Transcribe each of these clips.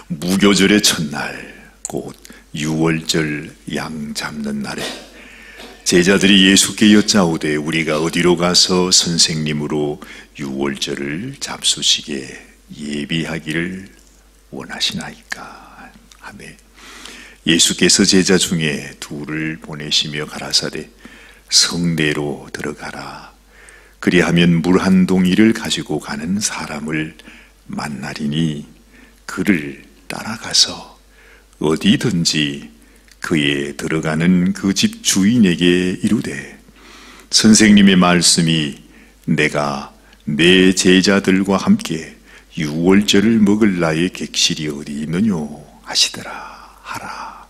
무교절의 첫날, 곧 유월절 양 잡는 날에 제자들이 예수께 여짜오되 우리가 어디로 가서 선생님으로 유월절을 잡수시게 예비하기를 원하시나이까 하며 예수께서 제자 중에 둘을 보내시며 가라사대 성내로 들어가라. 그리하면 물 한 동이를 가지고 가는 사람을 만나리니 그를 따라가서 어디든지 그의 들어가는 그 집 주인에게 이르되 선생님의 말씀이 내가 내 제자들과 함께 유월절을 먹을 나의 객실이 어디 있느뇨 하시더라 하라.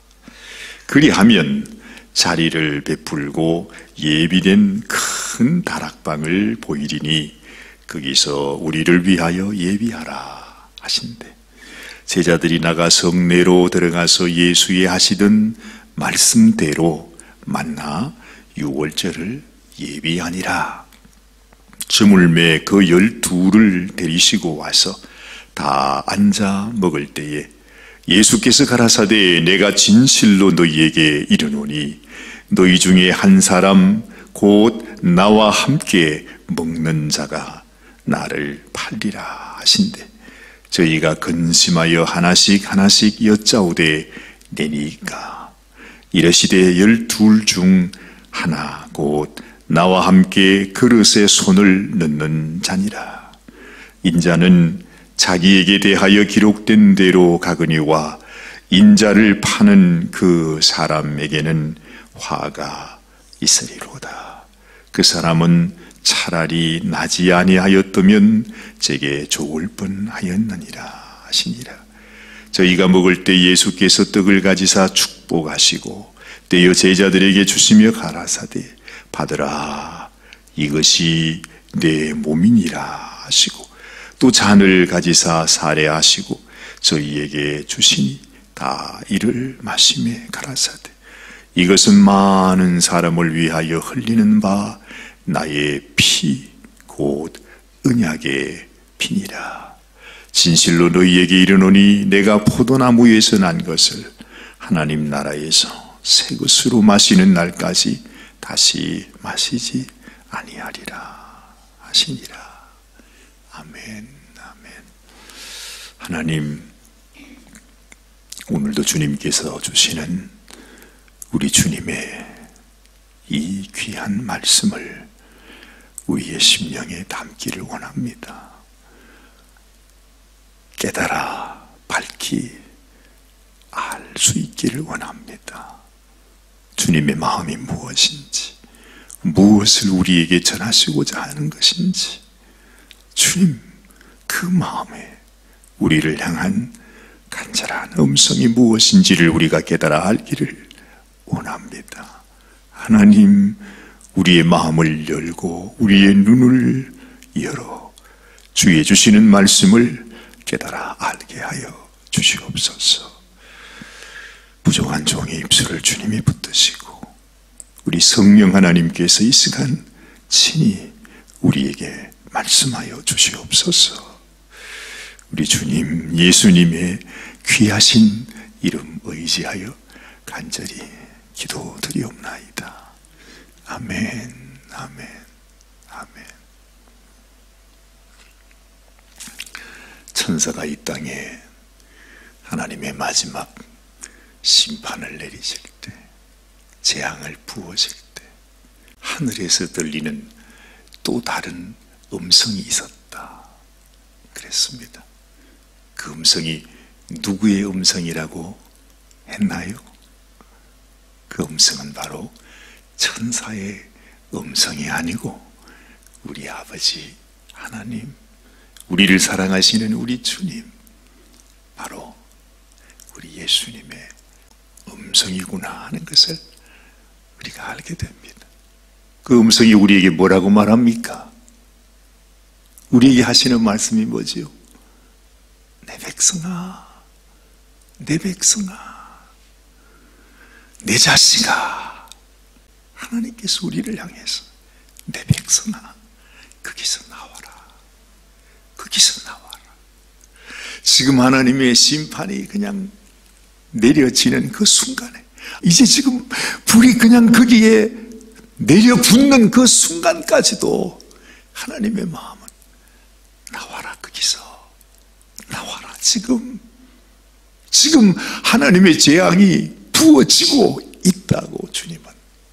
그리하면 자리를 베풀고 예비된 큰 다락방을 보이리니 거기서 우리를 위하여 예비하라 하신대. 제자들이 나가 성내로 들어가서 예수의 하시던 말씀대로 만나 유월절을 예비하니라. 저물매 그 12를 데리시고 와서 다 앉아 먹을 때에 예수께서 가라사대 내가 진실로 너희에게 이르노니 너희 중에 한 사람 곧 나와 함께 먹는 자가 나를 팔리라 하신대. 저희가 근심하여 하나씩 하나씩 여짜오되 내니까 이르시되 12 중 하나 곧 나와 함께 그릇에 손을 넣는 자니라. 인자는 자기에게 대하여 기록된 대로 가거니와 인자를 파는 그 사람에게는 화가 있으리로다. 그 사람은 차라리 나지 아니하였다면 제게 좋을 뻔하였느니라 하시니라. 저희가 먹을 때 예수께서 떡을 가지사 축복하시고 떼어 제자들에게 주시며 가라사대 받으라 이것이 내 몸이니라 하시고 또 잔을 가지사 사례하시고 저희에게 주시니 다 이를 마시며 가라사대 이것은 많은 사람을 위하여 흘리는 바 나의 피 곧 언약의 피니라. 진실로 너희에게 이르노니 내가 포도나무에서 난 것을 하나님 나라에서 새 것으로 마시는 날까지 다시 마시지 아니하리라 하시니라. 아멘. 아멘. 하나님, 오늘도 주님께서 주시는 우리 주님의 이 귀한 말씀을 우리의 심령에 담기를 원합니다. 깨달아 밝히 알 수 있기를 원합니다. 주님의 마음이 무엇인지, 무엇을 우리에게 전하시고자 하는 것인지, 주님 그 마음에 우리를 향한 간절한 음성이 무엇인지를 우리가 깨달아 알기를 원합니다. 하나님, 우리의 마음을 열고 우리의 눈을 열어 주의 주시는 말씀을 깨달아 알게 하여 주시옵소서. 부족한 종의 입술을 주님이 붙드시고 우리 성령 하나님께서 이 시간 친히 우리에게 말씀하여 주시옵소서. 우리 주님 예수님의 귀하신 이름 의지하여 간절히 기도드리옵나이다. 아멘. 아멘. 아멘. 천사가 이 땅에 하나님의 마지막 심판을 내리실 때, 재앙을 부으실 때 하늘에서 들리는 또 다른 음성이 있었다 그랬습니다. 그 음성이 누구의 음성이라고 했나요? 그 음성은 바로 천사의 음성이 아니고 우리 아버지 하나님, 우리를 사랑하시는 우리 주님, 바로 우리 예수님의 음성이구나 하는 것을 우리가 알게 됩니다. 그 음성이 우리에게 뭐라고 말합니까? 우리에게 하시는 말씀이 뭐지요? 내 백성아, 내 백성아, 내 자식아. 하나님께서 우리를 향해서 내 백성아, 거기서 나와라, 거기서 나와라. 지금 하나님의 심판이 그냥 내려지는 그 순간에, 이제 지금 불이 그냥 거기에 내려붙는 그 순간까지도 하나님의 마음은 나와라, 거기서 나와라. 지금 하나님의 재앙이 부어지고 있다고 주님은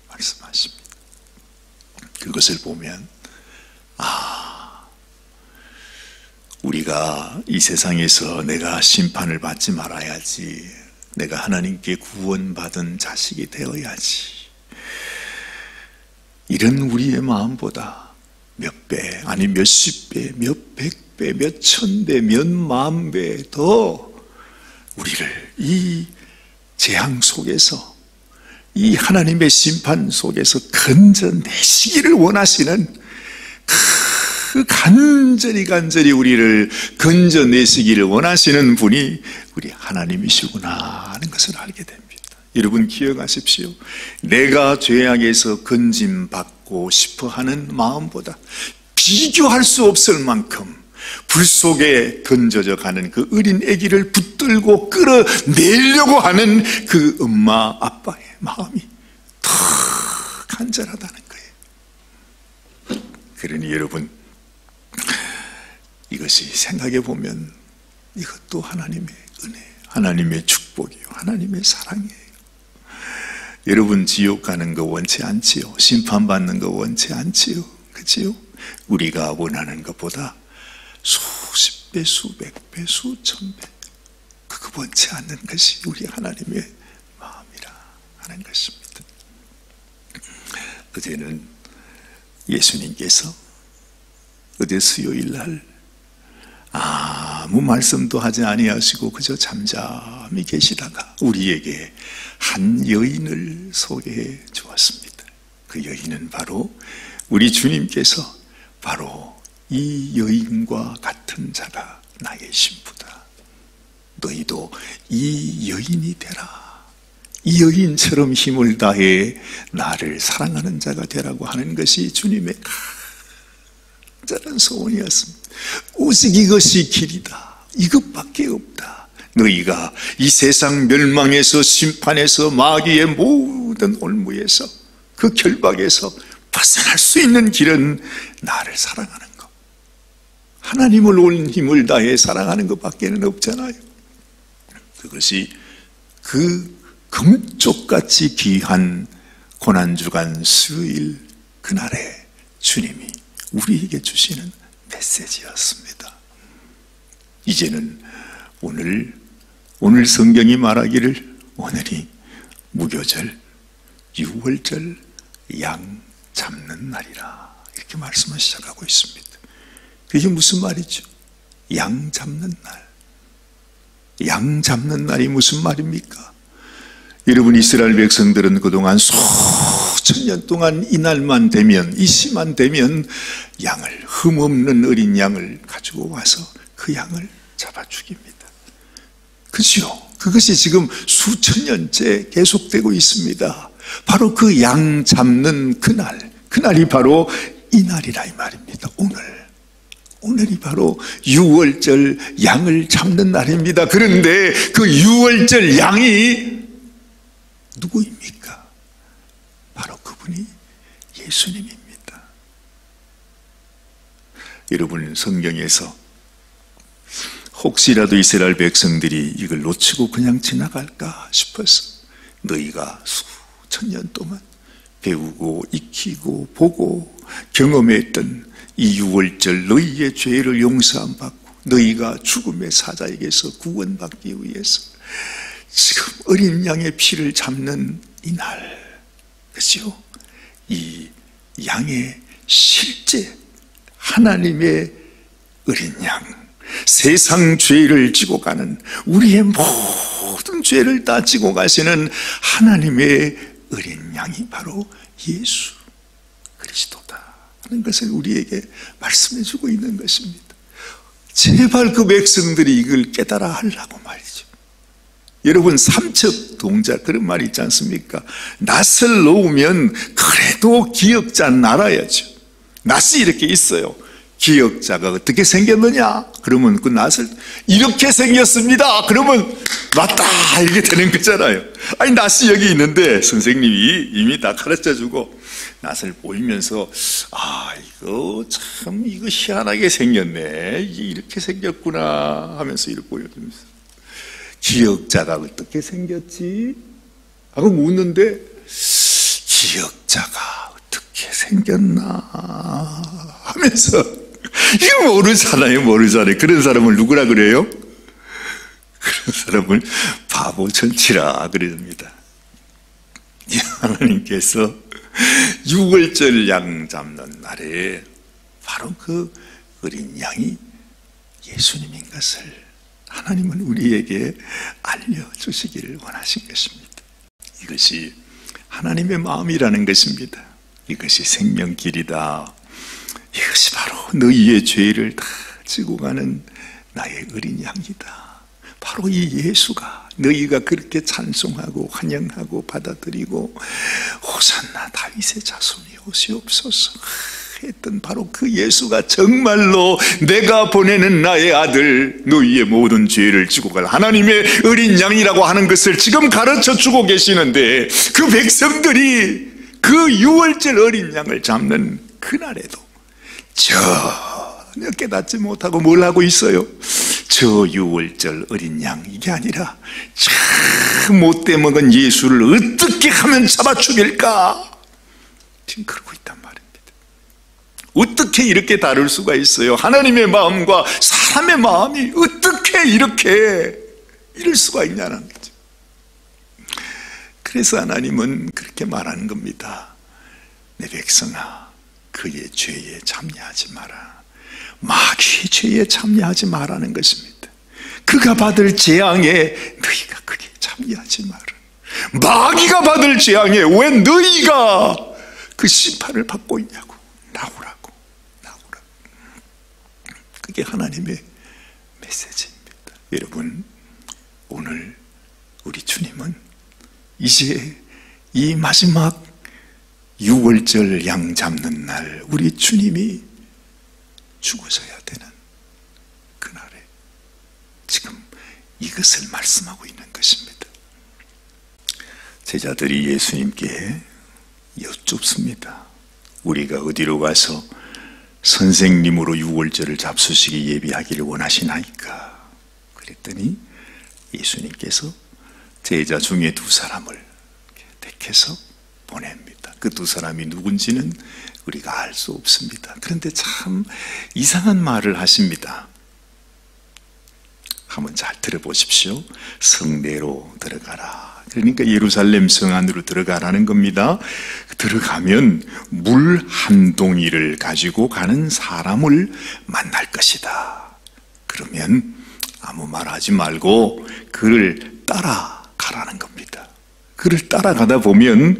말씀하십니다. 그것을 보면 우리가 이 세상에서 내가 심판을 받지 말아야지, 내가 하나님께 구원받은 자식이 되어야지, 이런 우리의 마음보다 몇 배, 아니 몇십 배, 몇 백 배, 몇 천 배, 몇 만 배 더 우리를 이 재앙 속에서, 이 하나님의 심판 속에서 건져내시기를 원하시는, 그 간절히 우리를 건져내시기를 원하시는 분이 우리 하나님이시구나 하는 것을 알게 됩니다. 여러분 기억하십시오. 내가 죄악에서 건짐받고 싶어하는 마음보다 비교할 수 없을 만큼 불 속에 던져져 가는 그 어린 아기를 붙들고 끌어내려고 하는 그 엄마 아빠의 마음이 더 간절하다는 거예요. 그러니 여러분, 이것이 생각해 보면 이것도 하나님의 은혜, 하나님의 축복이요, 하나님의 사랑이에요. 여러분 지옥 가는 거 원치 않지요? 심판받는 거 원치 않지요? 그치요? 우리가 원하는 것보다 수십 배, 수백 배, 수천 배 그거 원치 않는 것이 우리 하나님의 마음이라 하는 것입니다. 어제는 예수님께서 어제 수요일날 아무 말씀도 하지 아니하시고 그저 잠잠히 계시다가 우리에게 한 여인을 소개해 주었습니다. 그 여인은 바로 우리 주님께서 바로 이 여인과 같은 자가 나의 신부다. 너희도 이 여인이 되라. 이 여인처럼 힘을 다해 나를 사랑하는 자가 되라고 하는 것이 주님의 간절한 소원이었습니다. 오직 이것이 길이다. 이것밖에 없다. 너희가 이 세상 멸망에서, 심판에서, 마귀의 모든 올무에서, 그 결박에서 벗어날 수 있는 길은 나를 사랑하는 것, 하나님을 온 힘을 다해 사랑하는 것밖에는 없잖아요. 그것이 그 금쪽같이 귀한 고난주간 수요일 그날에 주님이 우리에게 주시는 메시지였습니다. 이제는 오늘 성경이 말하기를 오늘이 무교절, 유월절, 양 잡는 날이라 이렇게 말씀을 시작하고 있습니다. 그게 무슨 말이죠? 양 잡는 날. 양 잡는 날이 무슨 말입니까? 여러분, 이스라엘 백성들은 그동안 수천 년 동안 이 날만 되면, 이 시만 되면 양을, 흠없는 어린 양을 가지고 와서 그 양을 잡아 죽입니다. 그죠? 그것이 지금 수천 년째 계속되고 있습니다. 바로 그 양 잡는 그날이 바로 이 날이라 이 말입니다. 오늘이 바로 유월절 양을 잡는 날입니다. 그런데 그 유월절 양이 누구입니까? 바로 그분이 예수님입니다. 여러분, 성경에서 혹시라도 이스라엘 백성들이 이걸 놓치고 그냥 지나갈까 싶어서 너희가 수천 년 동안 배우고 익히고 보고 경험했던 이 유월절, 너희의 죄를 용서함 받고 너희가 죽음의 사자에게서 구원받기 위해서 지금 어린 양의 피를 잡는 이 날, 그죠? 이 양의 실제 하나님의 어린 양, 세상 죄를 지고 가는, 우리의 모든 죄를 다 지고 가시는 하나님의 어린 양이 바로 예수 그리스도다 하는 것을 우리에게 말씀해 주고 있는 것입니다. 제발 그 백성들이 이걸 깨달아 하려고 말이죠. 여러분, 삼척 동자 그런 말이 있지 않습니까? 낫을 놓으면 그래도 기억자 날아야죠. 낫이 이렇게 있어요. 기역자가 어떻게 생겼느냐? 그러면 그 낫을 이렇게 생겼습니다. 그러면 맞다 이렇게 되는 거잖아요. 아니 낫이 여기 있는데 선생님이 이미 다 가르쳐주고 낫을 보이면서 이거 희한하게 생겼네. 이게 이렇게 생겼구나 하면서 이렇게 보여주면서 기역자가 어떻게 생겼지? 하고 묻는데 기역자가 어떻게 생겼나 하면서 이거 모르잖아요. 그런 사람을 누구라 그래요? 그런 사람을 바보 천치라 그럽니다. 하나님께서 유월절 양 잡는 날에 바로 그 어린 양이 예수님인 것을 하나님은 우리에게 알려주시기를 원하신 것입니다. 이것이 하나님의 마음이라는 것입니다. 이것이 생명길이다. 이것이 바로 너희의 죄를 다 지고 가는 나의 어린 양이다. 바로 이 예수가 너희가 그렇게 찬송하고 환영하고 받아들이고 호산나 다윗의 자손이 오시옵소서 했던 바로 그 예수가 정말로 내가 보내는 나의 아들 너희의 모든 죄를 지고 갈 하나님의 어린 양이라고 하는 것을 지금 가르쳐주고 계시는데 그 백성들이 그 유월절 어린 양을 잡는 그날에도 전혀 깨닫지 못하고 뭘 하고 있어요? 저 유월절 어린 양 이게 아니라 참 못돼 먹은 예수를 어떻게 하면 잡아 죽일까? 지금 그러고 있단 말입니다. 어떻게 이렇게 다를 수가 있어요? 하나님의 마음과 사람의 마음이 어떻게 이렇게 이럴 수가 있냐는 거죠. 그래서 하나님은 그렇게 말하는 겁니다. 내 백성아 그의 죄에 참여하지 마라. 마귀의 죄에 참여하지 말라는 것입니다. 그가 받을 재앙에 너희가 그게 참여하지 마라. 마귀가 받을 재앙에 왜 너희가 그 심판을 받고 있냐고. 나오라고. 그게 하나님의 메시지입니다. 여러분 오늘 우리 주님은 이제 이 마지막 유월절 양 잡는 날 우리 주님이 죽으셔야 되는 그날에 지금 이것을 말씀하고 있는 것입니다. 제자들이 예수님께 여쭙습니다. 우리가 어디로 가서 선생님으로 유월절을 잡수시기 예비하기를 원하시나이까? 그랬더니 예수님께서 제자 중에 두 사람을 택해서 보냅니다. 그 두 사람이 누군지는 우리가 알 수 없습니다. 그런데 참 이상한 말을 하십니다. 한번 잘 들어보십시오. 성내로 들어가라. 그러니까 예루살렘 성 안으로 들어가라는 겁니다. 들어가면 물 한 동이를 가지고 가는 사람을 만날 것이다. 그러면 아무 말 하지 말고 그를 따라가라는 겁니다. 그를 따라가다 보면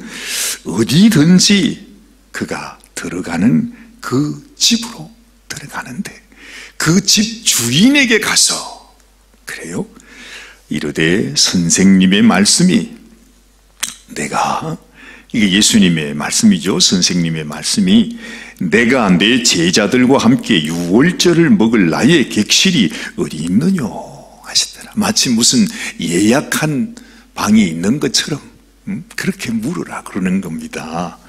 어디든지 그가 들어가는 그 집으로 들어가는데 그 집 주인에게 가서 그래요? 이르되 선생님의 말씀이 이게 예수님의 말씀이죠. 선생님의 말씀이 내가 내 제자들과 함께 유월절을 먹을 나의 객실이 어디 있느뇨 하시더라. 마치 무슨 예약한 방이 있는 것처럼 그렇게 물으라 그러는 겁니다.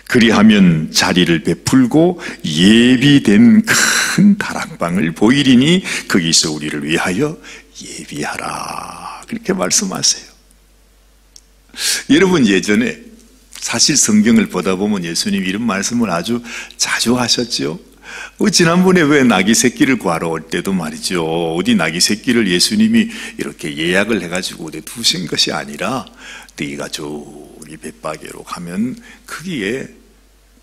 그리하면 자리를 베풀고 예비된 큰 다락방을 보이리니 거기서 우리를 위하여 예비하라 그렇게 말씀하세요. 여러분 예전에 사실 성경을 보다 보면 예수님 이런 말씀을 아주 자주 하셨죠. 지난번에 왜 나귀 새끼를 구하러 올 때도 말이죠. 어디 나귀 새끼를 예수님이 이렇게 예약을 해가지고 어디 두신 것이 아니라 너희가 저기 벳바게로 가면 거기에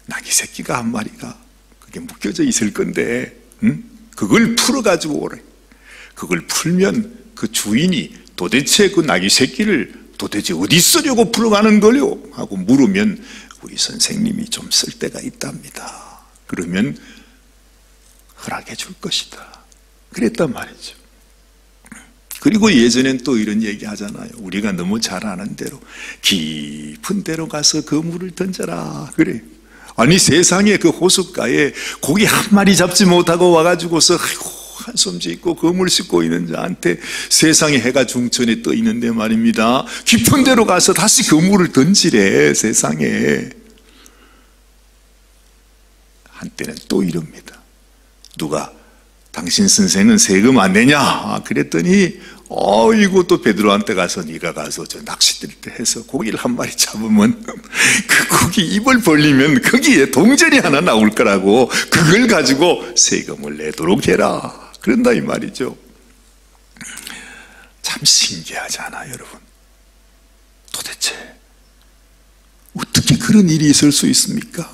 나귀 새끼가 한 마리가 그게 묶여져 있을 건데 그걸 풀어가지고 오래. 그걸 풀면 그 주인이 도대체 그 나귀 새끼를 도대체 어디 쓰려고 풀어가는 거요? 하고 물으면 우리 선생님이 좀 쓸 데가 있답니다. 그러면 허락해 줄 것이다. 그랬단 말이죠. 그리고 예전엔 또 이런 얘기 하잖아요. 우리가 너무 잘 아는 대로 깊은 데로 가서 그물을 던져라. 그래. 아니 세상에 그 호숫가에 고기 한 마리 잡지 못하고 와가지고서 아이고 한숨 짓고 그물 씻고 있는 자한테 세상에 해가 중천에 떠 있는데 말입니다, 깊은 데로 가서 다시 그물을 던지래. 세상에. 한때는 또 이럽니다. 누가 당신 선생은 세금 안 내냐 그랬더니 어이구 또 베드로한테 가서 네가 가서 저 낚시들 때 해서 고기를 한 마리 잡으면 그 고기 입을 벌리면 거기에 동전이 하나 나올 거라고 그걸 가지고 세금을 내도록 해라 그런다 이 말이죠. 참 신기하잖아요 여러분. 도대체 어떻게 그런 일이 있을 수 있습니까?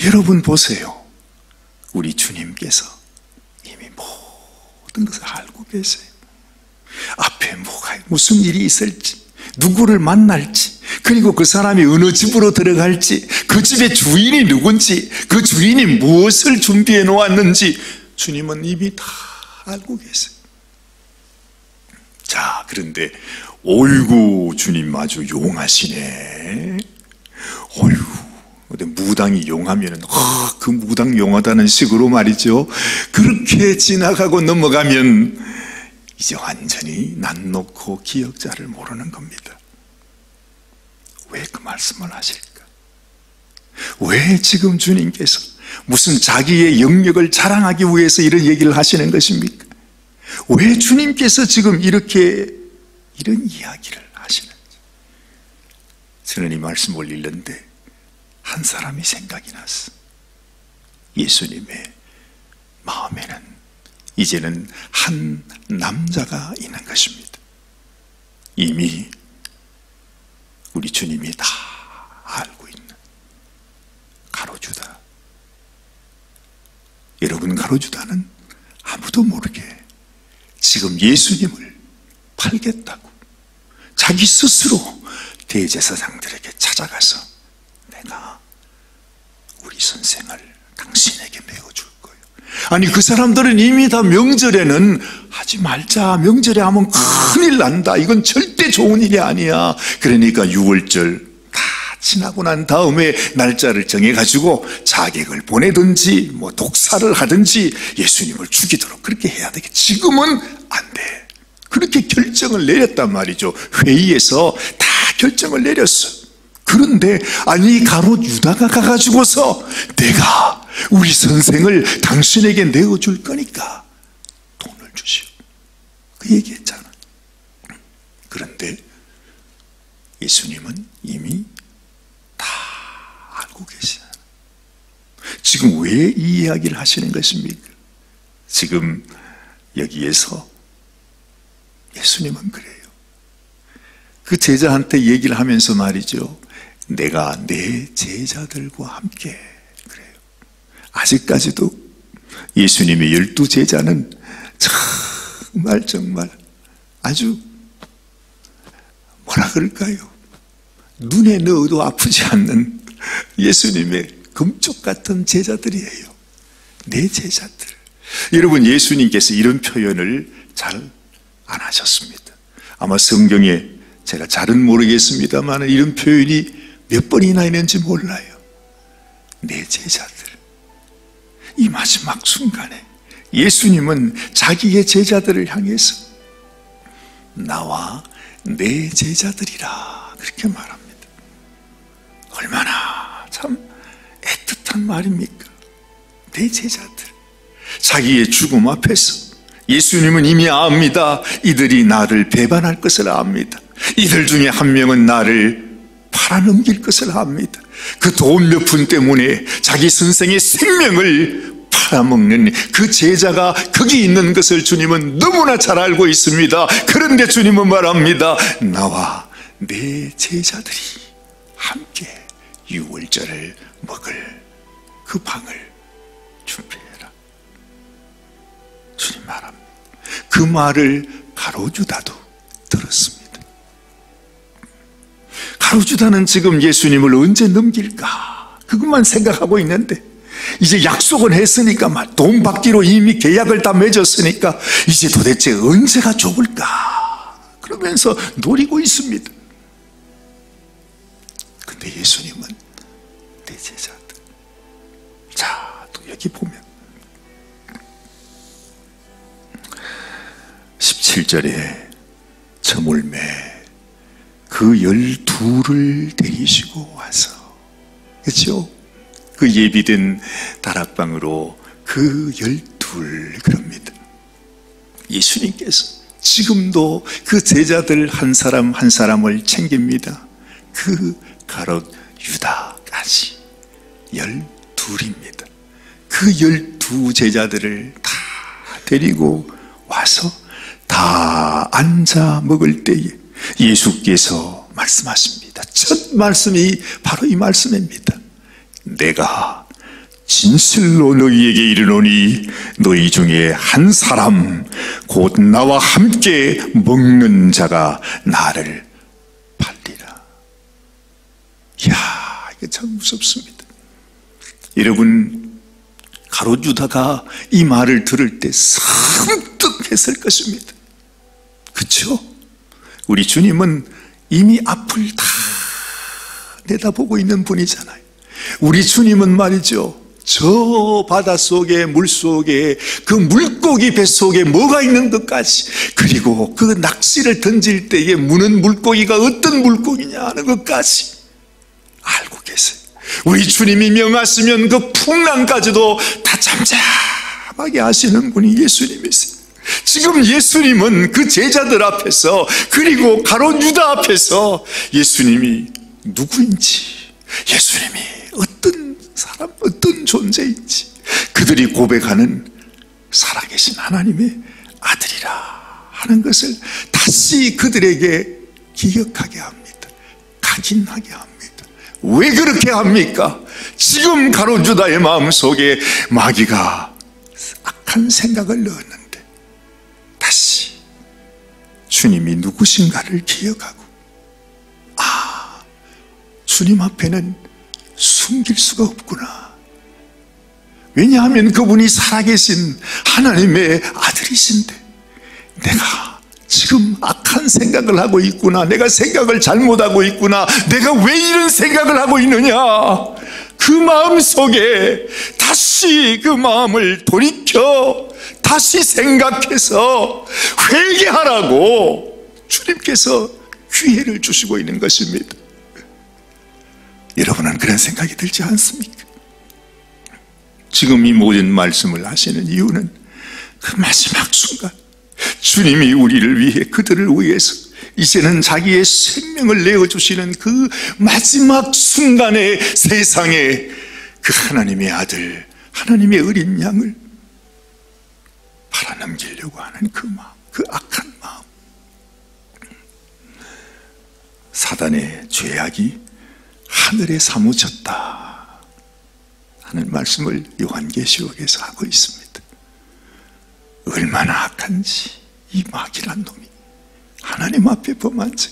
여러분 보세요. 우리 주님께서 이미 모든 것을 알고 계세요. 앞에 무슨 일이 있을지, 누구를 만날지, 그리고 그 사람이 어느 집으로 들어갈지, 그 집의 주인이 누군지, 그 주인이 무엇을 준비해 놓았는지 주님은 이미 다 알고 계세요. 자, 그런데 어이구 주님 아주 용하시네. 어이구 근데 무당이 용하면은 그 무당 용하다는 식으로 말이죠, 그렇게 지나가고 넘어가면 이제 완전히 난 놓고 기억자를 모르는 겁니다. 왜 그 말씀을 하실까? 왜 지금 주님께서 무슨 자기의 영역을 자랑하기 위해서 이런 얘기를 하시는 것입니까? 왜 주님께서 지금 이런 이야기를 하시는지. 저는 이 말씀을 읽는데 한 사람이 생각이 났어. 예수님의 마음에는 이제는 한 남자가 있는 것입니다. 이미 우리 주님이 다 알고 있는 가로주다. 여러분, 가로주다는 아무도 모르게 지금 예수님을 팔겠다고 자기 스스로 대제사장들에게 찾아가서 내가 우리 선생을 당신에게 메어줄 거예요. 아니 그 사람들은 이미 다 명절에는 하지 말자, 명절에 하면 큰일 난다, 이건 절대 좋은 일이 아니야. 그러니까 6월절 다 지나고 난 다음에 날짜를 정해가지고 자객을 보내든지 뭐 독사를 하든지 예수님을 죽이도록 그렇게 해야 되겠지. 지금은 안 돼. 그렇게 결정을 내렸단 말이죠. 회의에서 다 결정을 내렸어. 그런데 아니 가롯 유다가 가가지고서 내가 우리 선생을 당신에게 내어줄 거니까 돈을 주시오, 그 얘기했잖아. 그런데 예수님은 이미 다 알고 계시잖아. 지금 왜 이 이야기를 하시는 것입니까? 지금 여기에서 예수님은 그래요. 그 제자한테 얘기를 하면서 말이죠, 내가 내 제자들과 함께 그래요. 아직까지도 예수님의 12제자는 정말 아주 뭐라 그럴까요? 눈에 넣어도 아프지 않는 예수님의 금쪽 같은 제자들이에요. 내 제자들. 여러분, 예수님께서 이런 표현을 잘 안 하셨습니다. 아마 성경에 제가 잘은 모르겠습니다만 이런 표현이 몇 번이나 있는지 몰라요. 내 제자들. 이 마지막 순간에 예수님은 자기의 제자들을 향해서 나와 내 제자들이라 그렇게 말합니다. 얼마나 참 애틋한 말입니까? 내 제자들. 자기의 죽음 앞에서 예수님은 이미 압니다. 이들이 나를 배반할 것을 압니다. 이들 중에 한 명은 나를 팔아넘길 것을 압니다. 그 돈 몇 푼 때문에 자기 선생의 생명을 팔아먹는 그 제자가 거기 있는 것을 주님은 너무나 잘 알고 있습니다. 그런데 주님은 말합니다. 나와 내 제자들이 함께 유월절을 먹을 그 방을 준비해라. 주님 말합니다. 그 말을 가로주다도 들었습니다. 가로주다는 지금 예수님을 언제 넘길까 그것만 생각하고 있는데, 이제 약속은 했으니까 돈 받기로 이미 계약을 다 맺었으니까 이제 도대체 언제가 좋을까 그러면서 노리고 있습니다. 근데 예수님은 내 제자들, 여기 보면 17절에 저물매 그 12를 데리시고 와서, 그렇죠? 그 예비된 다락방으로 그 12 그럽니다. 예수님께서 지금도 그 제자들 한 사람 한 사람을 챙깁니다. 그 가롯 유다까지 12입니다. 그 12 제자들을 다 데리고 와서 다 앉아 먹을 때에 예수께서 말씀하십니다. 첫 말씀이 바로 이 말씀입니다. 내가 진실로 너희에게 이르노니 너희 중에 한 사람 곧 나와 함께 먹는 자가 나를 팔리라. 이야, 이게 참 무섭습니다. 여러분, 가롯 유다가 이 말을 들을 때 섬뜩했을 것입니다. 그렇죠? 우리 주님은 이미 앞을 다 내다보고 있는 분이잖아요. 우리 주님은 말이죠, 저 바닷속에 물속에 그 물고기 뱃속에 뭐가 있는 것까지, 그리고 그 낚시를 던질 때에 무는 물고기가 어떤 물고기냐 하는 것까지 알고 계세요. 우리 주님이 명하시면 그 풍랑까지도 다 잠잠하게 하시는 분이 예수님이세요. 지금 예수님은 그 제자들 앞에서, 그리고 가롯 유다 앞에서 예수님이 누구인지, 예수님이 어떤 사람, 어떤 존재인지 그들이 고백하는 살아계신 하나님의 아들이라 하는 것을 다시 그들에게 기억하게 합니다. 각인하게 합니다. 왜 그렇게 합니까? 지금 가롯 유다의 마음속에 마귀가 악한 생각을 넣었는데 다시 주님이 누구신가를 기억하고, 아, 주님 앞에는 숨길 수가 없구나. 왜냐하면 그분이 살아계신 하나님의 아들이신데 내가 지금 악한 생각을 하고 있구나, 내가 생각을 잘못하고 있구나, 내가 왜 이런 생각을 하고 있느냐, 그 마음속에 다시 그 마음을 돌이켜 다시 생각해서 회개하라고 주님께서 기회를 주시고 있는 것입니다. 여러분은 그런 생각이 들지 않습니까? 지금 이 모든 말씀을 하시는 이유는 그 마지막 순간 주님이 우리를 위해, 그들을 위해서 이제는 자기의 생명을 내어주시는 그 마지막 순간에 세상에 그 하나님의 아들, 하나님의 어린 양을 팔아넘기려고 하는 그 마음, 그 악한 마음. 사단의 죄악이 하늘에 사무쳤다 하는 말씀을 요한계시록에서 하고 있습니다. 얼마나 악한지 이 마귀란 놈이 하나님 앞에 범한 죄,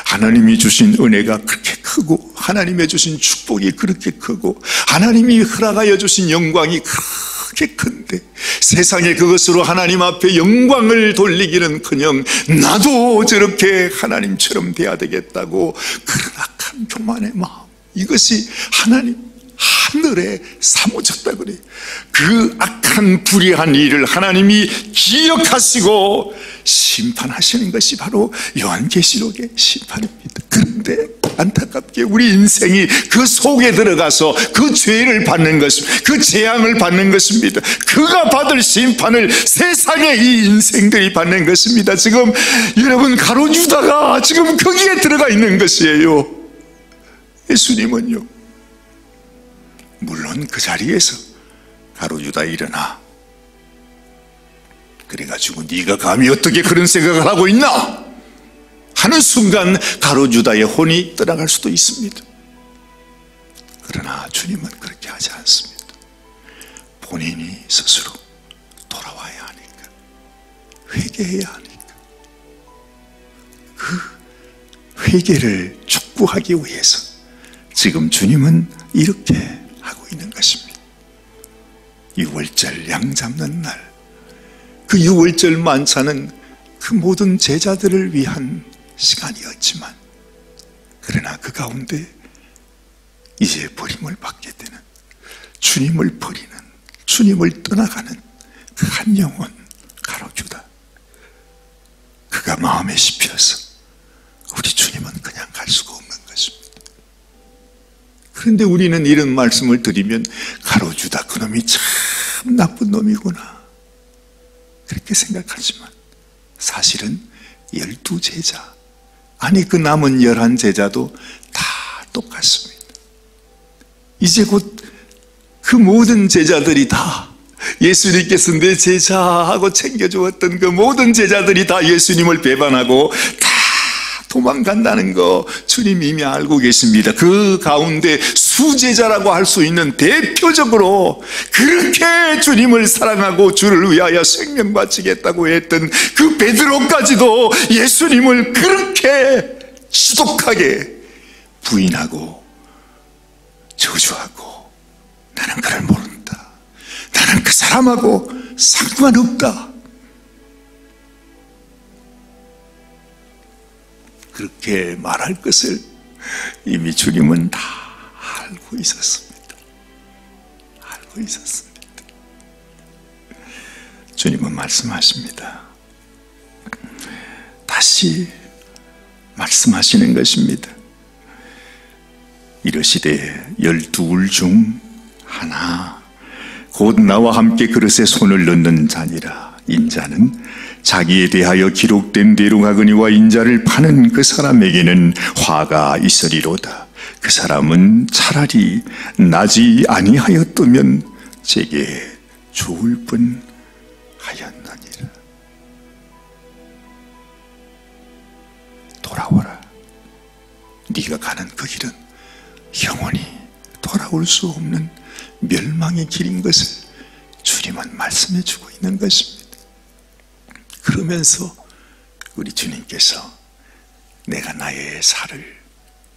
하나님이 주신 은혜가 그렇게 크고 하나님의 주신 축복이 그렇게 크고 하나님이 허락하여 주신 영광이 그렇게 큰데 세상에 그것으로 하나님 앞에 영광을 돌리기는커녕 나도 저렇게 하나님처럼 돼야 되겠다고 그런 악한 교만의 마음, 이것이 하늘에 사무쳤다 그래요. 그 악한 불의한 일을 하나님이 기억하시고 심판하시는 것이 바로 요한계시록의 심판입니다. 그런데 안타깝게 우리 인생이 그 속에 들어가서 그 죄를 받는 것입니다. 그 재앙을 받는 것입니다. 그가 받을 심판을 세상의 이 인생들이 받는 것입니다. 지금 여러분, 가롯 유다가 지금 거기에 들어가 있는 것이에요. 예수님은요, 물론 그 자리에서 가롯 유다 일어나, 그래가지고 네가 감히 어떻게 그런 생각을 하고 있나 하는 순간 가롯 유다의 혼이 떠나갈 수도 있습니다. 그러나 주님은 그렇게 하지 않습니다. 본인이 스스로 돌아와야 하니까, 회개해야 하니까, 그 회개를 촉구하기 위해서 지금 주님은 이렇게 하고 있는 것입니다. 6월절 양 잡는 날, 그 6월절 만찬은 그 모든 제자들을 위한 시간이었지만, 그러나 그 가운데 이제 버림을 받게 되는 주님을 버리는, 주님을 떠나가는 그 한 영혼, 가룟유다. 그가 마음에 씹혀서 우리 주님은 그냥 갈 수가 없는 것입니다. 그런데 우리는 이런 말씀을 드리면 가룟유다 그놈이 참 나쁜 놈이구나 그렇게 생각하지만 사실은 12제자, 아니 그 남은 11제자도 다 똑같습니다. 이제 곧 그 모든 제자들이 다 예수님께서 내 제자하고 챙겨주었던 그 모든 제자들이 다 예수님을 배반하고 다 도망간다는 거 주님 이미 알고 계십니다. 그 가운데 수제자라고 할 수 있는 대표적으로 그렇게 주님을 사랑하고 주를 위하여 생명 바치겠다고 했던 그 베드로까지도 예수님을 그렇게 지독하게 부인하고 저주하고 나는 그를 모른다, 나는 그 사람하고 상관없다, 그렇게 말할 것을 이미 주님은 다 알고 있었습니다. 알고 있었습니다. 주님은 말씀하십니다. 다시 말씀하시는 것입니다. 이르시되 12울 중 하나 곧 나와 함께 그릇에 손을 넣는 자니라. 인자는 자기에 대하여 기록된 대로 가거니와 인자를 파는 그 사람에게는 화가 있으리로다. 그 사람은 차라리 나지 아니하였다면 제게 좋을 뻔 하였느니라. 돌아오라. 네가 가는 그 길은 영원히 돌아올 수 없는 멸망의 길인 것을 주님은 말씀해 주고 있는 것입니다. 그러면서 우리 주님께서 내가 나의 살을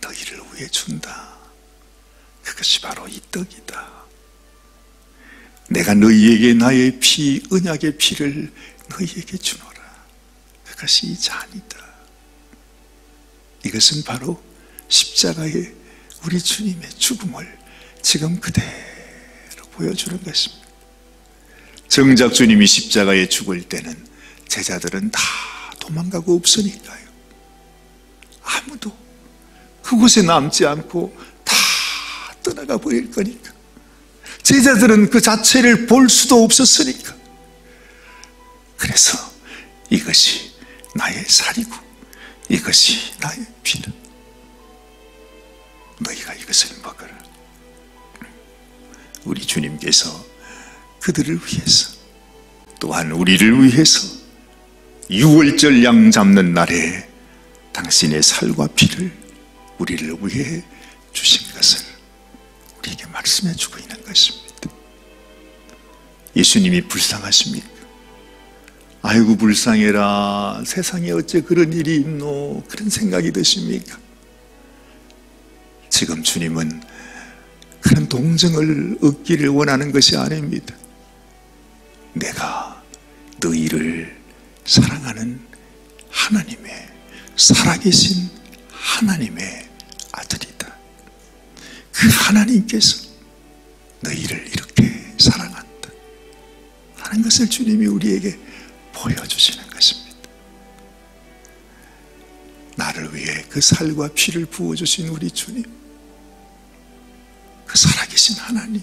너희를 위해 준다. 그것이 바로 이 떡이다. 내가 너희에게 나의 피, 언약의 피를 너희에게 주노라. 그것이 이 잔이다. 이것은 바로 십자가의 우리 주님의 죽음을 지금 그대로 보여주는 것입니다. 정작 주님이 십자가에 죽을 때는 제자들은 다 도망가고 없으니까요. 아무도 그곳에 남지 않고 다 떠나가 버릴 거니까. 제자들은 그 자체를 볼 수도 없었으니까. 그래서 이것이 나의 살이고 이것이 나의 피다. 너희가 이것을 먹어라. 우리 주님께서 그들을 위해서 또한 우리를 위해서 6월절 양 잡는 날에 당신의 살과 피를 우리를 위해 주신 것을 우리에게 말씀해 주고 있는 것입니다. 예수님이 불쌍하십니까? 아이고 불쌍해라, 세상에 어째 그런 일이 있노, 그런 생각이 드십니까? 지금 주님은 그런 동정을 얻기를 원하는 것이 아닙니다. 내가 너희를 사랑하는 하나님의, 살아계신 하나님의 아들이다. 그 하나님께서 너희를 이렇게 사랑한다 하는 것을 주님이 우리에게 보여주시는 것입니다. 나를 위해 그 살과 피를 부어주신 우리 주님, 그 살아계신 하나님,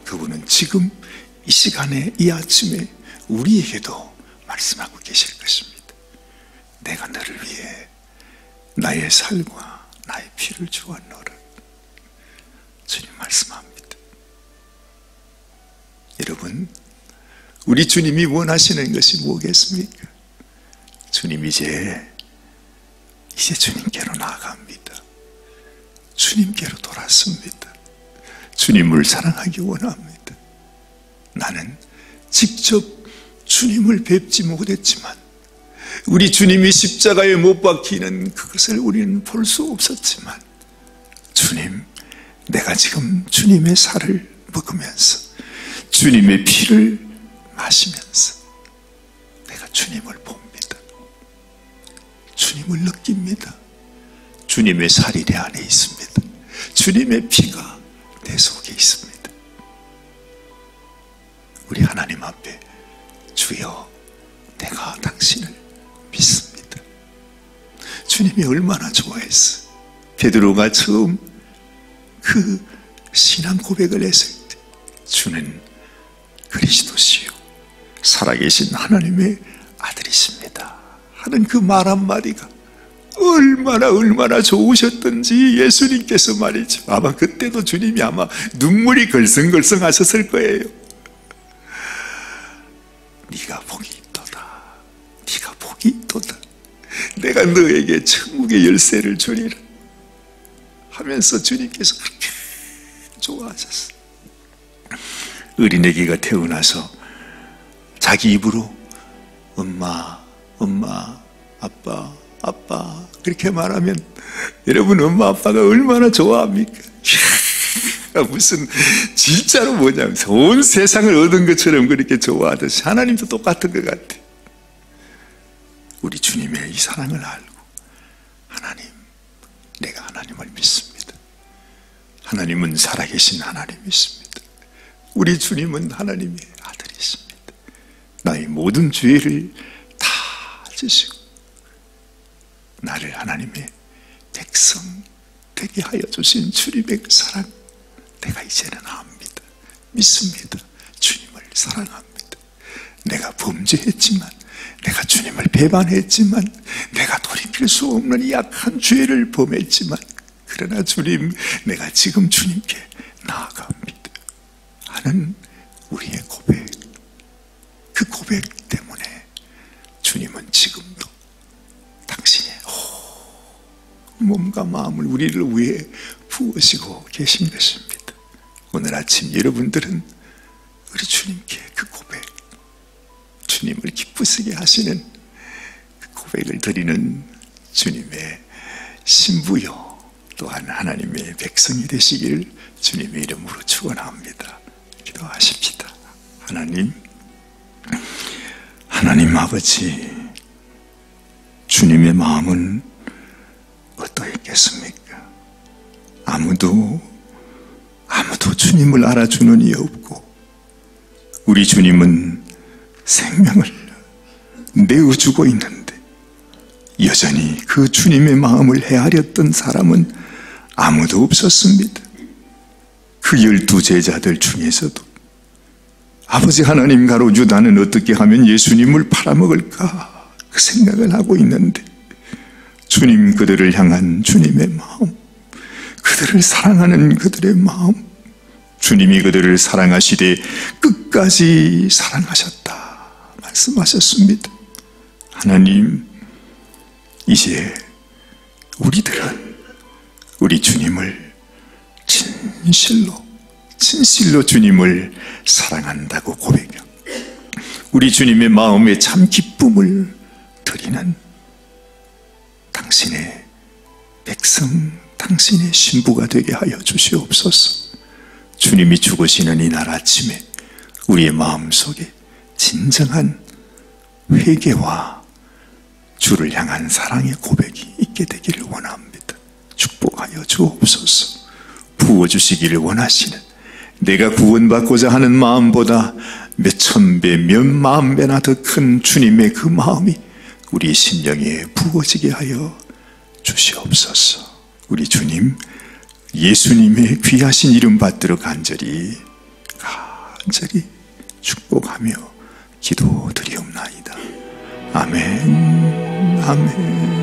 그분은 지금 이 시간에, 이 아침에 우리에게도 말씀하고 계실 것입니다. 내가 너를 위해 나의 살과 나의 피를 주었노라. 주님 말씀합니다. 여러분, 우리 주님이 원하시는 것이 뭐겠습니까? 주님 이제 주님께로 나아갑니다. 주님께로 돌았습니다. 주님을 사랑하기 원합니다. 나는 직접 주님을 뵙지 못했지만 우리 주님이 십자가에 못 박히는 그것을 우리는 볼 수 없었지만 주님, 내가 지금 주님의 살을 먹으면서 주님의 피를 마시면서 내가 주님을 봅니다. 주님을 느낍니다. 주님의 살이 내 안에 있습니다. 주님의 피가 내 속에 있습니다. 우리 하나님 앞에 주여 내가 당신을 믿습니다. 주님이 얼마나 좋아했어. 베드로가 처음 그 신앙 고백을 했을 때 주는 그리스도시요 살아계신 하나님의 아들이십니다 하는 그 말 한마디가 얼마나 좋으셨던지 예수님께서 말이죠. 아마 그때도 주님이 아마 눈물이 걸성걸성 하셨을 거예요. 네가 복이 있도다. 네가 복이 있도다. 내가 너에게 천국의 열쇠를 주리라 하면서 주님께서 그렇게 좋아하셨어요. 어린애기가 태어나서 자기 입으로 엄마, 아빠 그렇게 말하면 여러분 엄마 아빠가 얼마나 좋아합니까? 무슨 진짜로 뭐냐면 온 세상을 얻은 것처럼 그렇게 좋아하듯이 하나님도 똑같은 것 같아. 우리 주님의 이 사랑을 알고 하나님, 내가 하나님을 믿습니다. 하나님은 살아계신 하나님이십니다. 우리 주님은 하나님의 아들이십니다. 나의 모든 죄를 다 지시고 나를 하나님의 백성 되게 하여 주신 주님의 사랑, 내가 이제는 압니다. 믿습니다. 주님을 사랑합니다. 내가 범죄했지만, 내가 주님을 배반했지만, 내가 돌이킬 수 없는 약한 죄를 범했지만, 그러나 주님, 내가 지금 주님께 나아갑니다 하는 우리의 고백, 그 고백 때문에 주님은 지금도 당신의 몸과 마음을 우리를 위해 부으시고 계신 것입니다. 오늘 아침 여러분들은 우리 주님께 그 고백, 주님을 기쁘시게 하시는 그 고백을 드리는 주님의 신부요 또한 하나님의 백성이 되시길 주님의 이름으로 축원합니다. 기도하십시다. 하나님 아버지, 주님의 마음은 어떠했겠습니까? 아무도 주님을 알아주는 이 없고, 우리 주님은 생명을 내어주고 있는데 여전히 그 주님의 마음을 헤아렸던 사람은 아무도 없었습니다. 그 12제자들 중에서도 아버지 하나님, 가로 유다는 어떻게 하면 예수님을 팔아먹을까 그 생각을 하고 있는데, 주님 그들을 향한 주님의 마음, 그들을 사랑하는 그들의 마음, 주님이 그들을 사랑하시되 끝까지 사랑하셨다 말씀하셨습니다. 하나님, 이제 우리들은 우리 주님을 진실로 주님을 사랑한다고 고백하고 우리 주님의 마음에 참 기쁨을 드리는 당신의 백성, 당신의 신부가 되게 하여 주시옵소서. 주님이 죽으시는 이날 아침에 우리의 마음속에 진정한 회개와 주를 향한 사랑의 고백이 있게 되기를 원합니다. 축복하여 주옵소서. 부어주시기를 원하시는, 내가 구원받고자 하는 마음보다 몇천 배, 몇만 배나 더 큰 주님의 그 마음이 우리 심령에 부어지게 하여 주시옵소서. 우리 주님, 예수님의 귀하신 이름 받들어 간절히 축복하며 기도드리옵나이다. 아멘, 아멘.